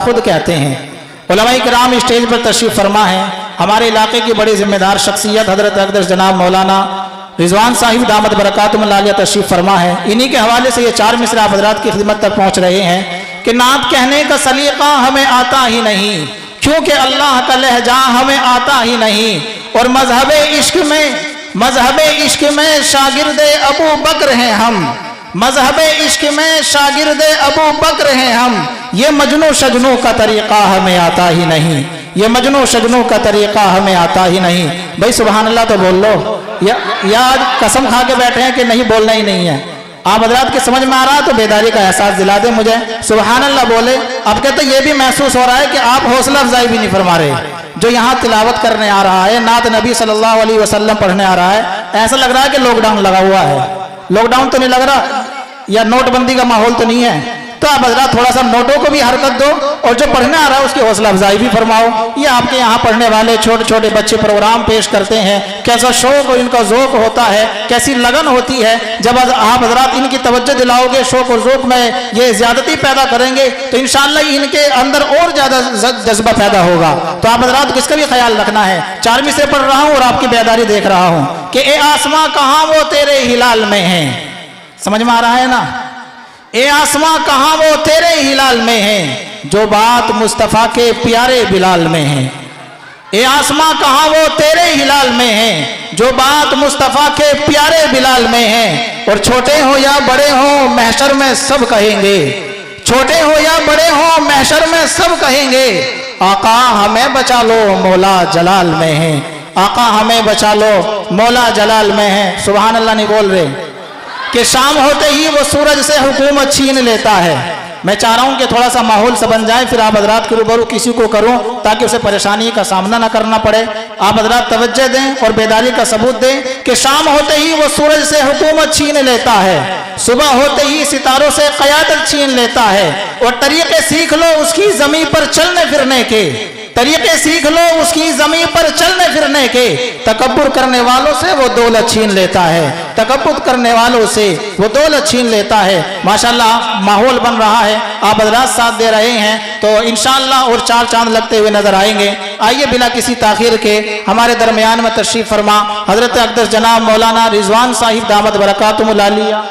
खुद कहते हैं। उलमाए किराम स्टेज पर तशरीफ़ फरमा है। हमारे इलाके की बड़ी जिम्मेदार शख्सियत हज़रत अक़दस जनाब मौलाना रिजवान साहिब दामद बरकातुहुल आलिया तशरीफ़ फरमा है। इन्हीं के हवाले से ये 4 मिसरा आप हज़रात की खिदमत तक पहुँच रहे हैं कि नात कहने का सलीक़ा हमें आता ही नहीं, क्योंकि अल्लाह का लहजा हमें आता ही नहीं। और मज़हब इश्क में शागिर्द अबू बकर हैं हम, मज़हब इश्क में शागिर्द अबू बकर हैं हम। ये मजनू शजनू का तरीक़ा हमें आता ही नहीं, ये मजनू शजनू का तरीक़ा हमें आता ही नहीं। भाई सुबहान अल्लाह तो बोल लो, या कसम खा के बैठे हैं कि नहीं बोलना ही नहीं है। आप हज़रात की समझ में आ रहा है तो बेदारी का एहसास दिला दे मुझे। सुबहान अल्लाह बोले। अब कहते ये भी महसूस हो रहा है कि आप हौसला अफजाई भी नहीं फरमा रहे। जो यहाँ तिलावत करने आ रहा है, नात नबी सल्लल्लाहु अलैहि वसल्लम पढ़ने आ रहा है, ऐसा लग रहा है कि लॉकडाउन लगा हुआ है। लॉकडाउन तो नहीं लग रहा, या नोटबंदी का माहौल तो नहीं है। तो आप हज़रात थोड़ा सा नोटों को भी हरकत दो और जो पढ़ने आ रहा है उसकी हौसला अफजाई भी फरमाओ। ये आपके यहाँ पढ़ने वाले छोटे छोटे बच्चे प्रोग्राम पेश करते हैं, कैसा शौक और इनका ज़ौक़ होता है, कैसी लगन होती है। जब आप हज़रात इनकी तवज्जो दिलाओगे, शौक और ज़ौक़ में ये ज़्यादती पैदा करेंगे तो इंशाअल्लाह इनके अंदर और ज़्यादा जज्बा पैदा होगा। तो आप हज़रात को इसका भी ख्याल रखना है। 4 मिसरे पढ़ रहा हूँ और आपकी बेदारी देख रहा हूँ कि ए आसमां कहाँ वो तेरे हिलाल में है। समझ में आ रहा है ना? ए आसमां कहाँ वो तेरे हिलाल में है, जो बात मुस्तफ़ा के प्यारे बिलाल में है। ए आसमां कहाँ वो तेरे हिलाल में है, जो बात मुस्तफ़ा के प्यारे बिलाल में है। और छोटे हो या बड़े हो महशर में सब कहेंगे, छोटे हो या बड़े हो महशर में सब कहेंगे, आका हमें बचा लो मौला जलाल में है, आका हमें बचा लो मौला जलाल में है। सुभान अल्लाह नहीं बोल रहे कि शाम होते ही वो सूरज से हुकूमत छीन लेता है। मैं चाह रहा हूँ कि थोड़ा सा माहौल सा बन जाए, फिर आप हज़रात के रूबरू किसी को करूँ ताकि उसे परेशानी का सामना ना करना पड़े। आप हज़रात तवज्जो दें और बेदारी का सबूत दें कि शाम होते ही वो सूरज से हुकूमत छीन लेता है, सुबह होते ही सितारों से क़यादत छीन लेता है। और तरीक़े सीख लो उसकी ज़मीन पर चलने फिरने के, तरीक़े सीख लो उसकी ज़मीन पर चलने फिरने के। तकब्बुर करने वालों से वो दौलत छीन लेता है, तकब्बुर करने वालों से वो दौलत छीन लेता है। माशाअल्लाह माहौल बन रहा है, आप हज़रात साथ दे रहे हैं तो इंशाअल्लाह और 4 चांद लगते हुए नजर आएंगे। आइए बिना किसी ताख़ीर के हमारे दरमियान में तशरीफ़ फरमा हज़रत अक़दस जनाब मौलाना रिजवान साहिब दामद बरकातुहुल आलिया।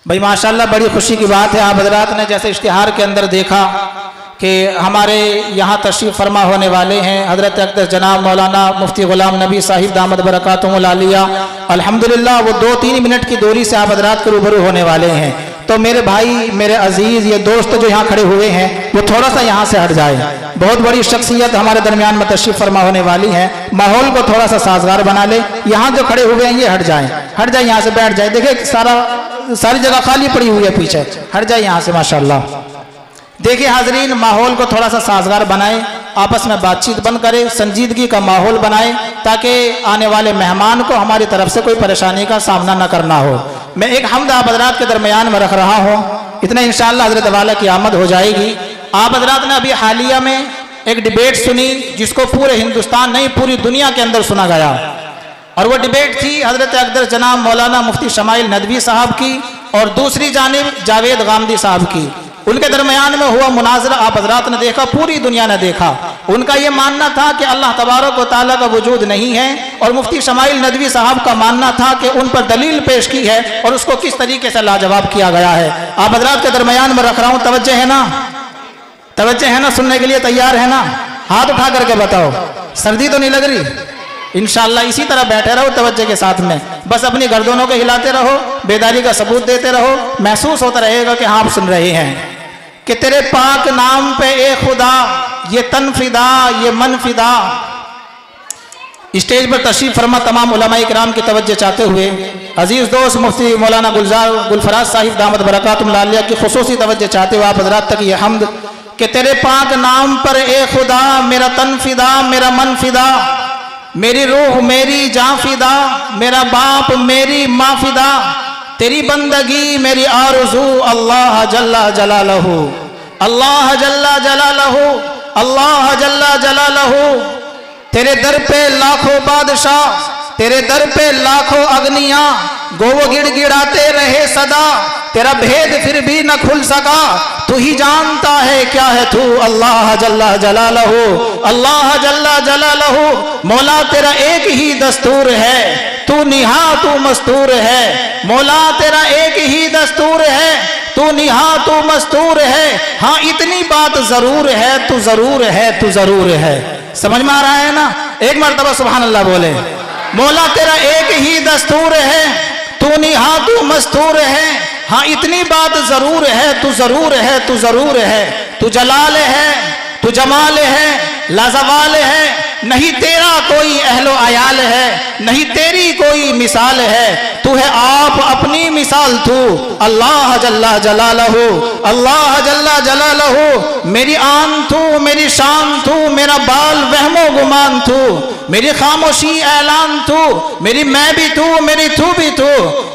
भाई माशाअल्लाह बड़ी खुशी की बात है। आप हज़रात ने जैसे इश्तिहार के अंदर देखा कि हमारे यहाँ तशरीफ़ फरमा होने वाले हैं हज़रत अक़दस जनाब मौलाना मुफ्ती ग़ुलाम नबी साहिब दामद बरकातुहुल आलिया। अल्हम्दुलिल्लाह वो 2-3 मिनट की दूरी से आप हज़रात के रूबरू होने वाले हैं। तो मेरे भाई, मेरे अजीज़, ये दोस्त जो यहाँ खड़े हुए हैं वो थोड़ा सा यहाँ से हट जाए। बहुत बड़ी शख्सियत हमारे दरमियान में तशरीफ़ फरमा होने वाली है, माहौल को थोड़ा सा साजगार बना ले। यहाँ जो खड़े हुए हैं ये हट जाए, हट जाए, यहाँ से बैठ जाए। देखिए सारी जगह खाली पड़ी हुई है पीछे, हट जाए यहाँ से। माशाअल्लाह देखिए हाजरीन, माहौल को थोड़ा सा साजगार बनाए, आपस में बातचीत बंद करें, संजीदगी का माहौल बनाए ताकि आने वाले मेहमान को हमारी तरफ से कोई परेशानी का सामना न करना हो। मैं एक हम्द आप हज़रात के दरमियान में रख रहा हूँ, इतना इंशाअल्लाह हज़रत वाला की आमद हो जाएगी। आप हज़रात ने अभी हालिया में एक डिबेट सुनी जिसको पूरे हिंदुस्तान नहीं पूरी दुनिया के अंदर सुना गया, और वो डिबेट थी हज़रत अक़दस जनाब मौलाना मुफ्ती शमाइल नदवी साहब की और दूसरी जानिब जावेद गामदी साहब की। उनके दरमियान में हुआ मुनाजरा आप हज़रात ने देखा, पूरी दुनिया ने देखा। उनका ये मानना था कि अल्लाह तबारक व तआला का वजूद नहीं है, और मुफ्ती शमाइल नदवी साहब का मानना था कि उन पर दलील पेश की है और उसको किस तरीके से लाजवाब किया गया है। आप हज़रात के दरमियान में रख रहा हूँ, तवज्जो है ना? तवज्जो है ना? सुनने के लिए तैयार है ना? हाथ उठा करके बताओ, सर्दी तो नहीं लग रही? इंशाअल्लाह इसी तरह बैठे रहो तवज्जो के साथ में, बस अपनी गर्दनों को हिलाते रहो, बेदारी का सबूत देते रहो, महसूस होता रहेगा कि हाँ आप सुन रहे हैं कि तेरे पाक नाम पे ए खुदा ये तन फिदा ये मन फिदा। स्टेज पर तशरीफ़ फरमा तमाम उलमाए किराम की तवज्जो चाहते हुए अजीज़ दोस्त मुफ्ती मौलाना गुलफराज साहिब दामद बरकातुहुल आलिया की खुसूसी तवज्जो चाहते हुए आप हज़रात तक ये हम्द कि तेरे पाक नाम पर ए खुदा मेरा तन फिदा मेरा मन फिदा, मेरी रूह मेरी जान फिदा, मेरा बाप मेरी माँ फिदा, तेरी बंदगी मेरी आरज़ू अल्लाह जल्ला जलालहू, अल्लाह जल्ला जलालहू, अल्लाह जल्ला जलालहू। तेरे दर पे लाखों बादशाह, तेरे दर पे लाखों अग्नियां, गो वो गिड़गिड़ाते रहे सदा, तेरा भेद फिर भी न खुल सका। तू ही जानता है क्या है तू, अल्लाह जल्ला जलालहू, अल्लाह जल्ला जलालहू। मौला तेरा एक ही दस्तूर है, तू निहा तू मस्तूर है। मौला तेरा एक ही दस्तूर है, तू निहा तू मस्तूर है। हाँ इतनी बात जरूर है, तू जरूर है, तू जरूर है। समझ में आ रहा है ना? एक मर्तबा सुभान अल्लाह बोले। मौला तेरा एक ही दस्तूर है, तू निहा तू मस्तूर है। हाँ इतनी बात जरूर है, तू जरूर है, तू जरूर है। तू जलाल है, तू जमाल है, लाजवाल है। नहीं तेरा कोई अहलो अयाल है, नहीं तेरी कोई मिसाल है। तू है आप अपनी मिसाल तू, अल्लाह जल्ला जलालहू, अल्लाह जल्ला जलालहू। मेरी आन तू, मेरी शान तू, मेरा बाल वहमो गुमान तू, मेरी खामोशी ऐलान तू, मेरी मैं भी तू, मेरी तू भी तू।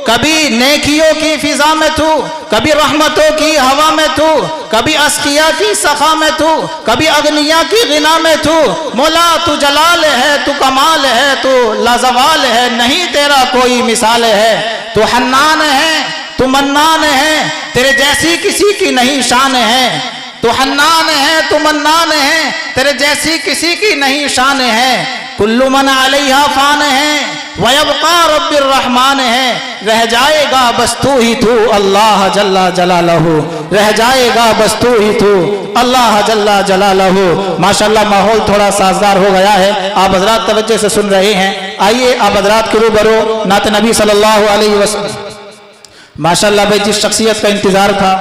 कभी नेकियों की फिजा में तू, कभी रहमतों की हवा में तू, कभी अस्किया की सखा में तू, कभी अग्निया की गिना में तू। मौला तू जलाल है, तू कमाल है, तू लाजवाल है, नहीं तेरा कोई मिसाल है। तू हन्नान है, तू मन्नान है, तेरे जैसी किसी की नहीं शान है। तू हन्नान है, तू मन्नान है, तेरे जैसी किसी की नहीं शान है। कुल्लु मन अलैहा फान है, वयबका रब्बिर रहमान है। रह जाएगा बस तू ही तू, अल्लाह जल्ला जलालहू। रह जाएगा बस तू ही तू, अल्लाह जल्ला जलालहू। माशाल्लाह माहौल थोड़ा साजदार हो गया है, आप हजरात तवज्जो से सुन रहे हैं। आइए आप हजरात के रूबरू नात नबी सल्लल्लाहु अलैहि वसल्लम। माशाल्लाह भाई जिस शख्सियत का इंतजार था,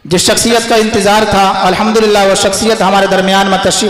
जिस शख्सियत का इंतजार था, अल्हम्दुलिल्लाह वो शख्सियत हमारे दरमियान में तशरीफ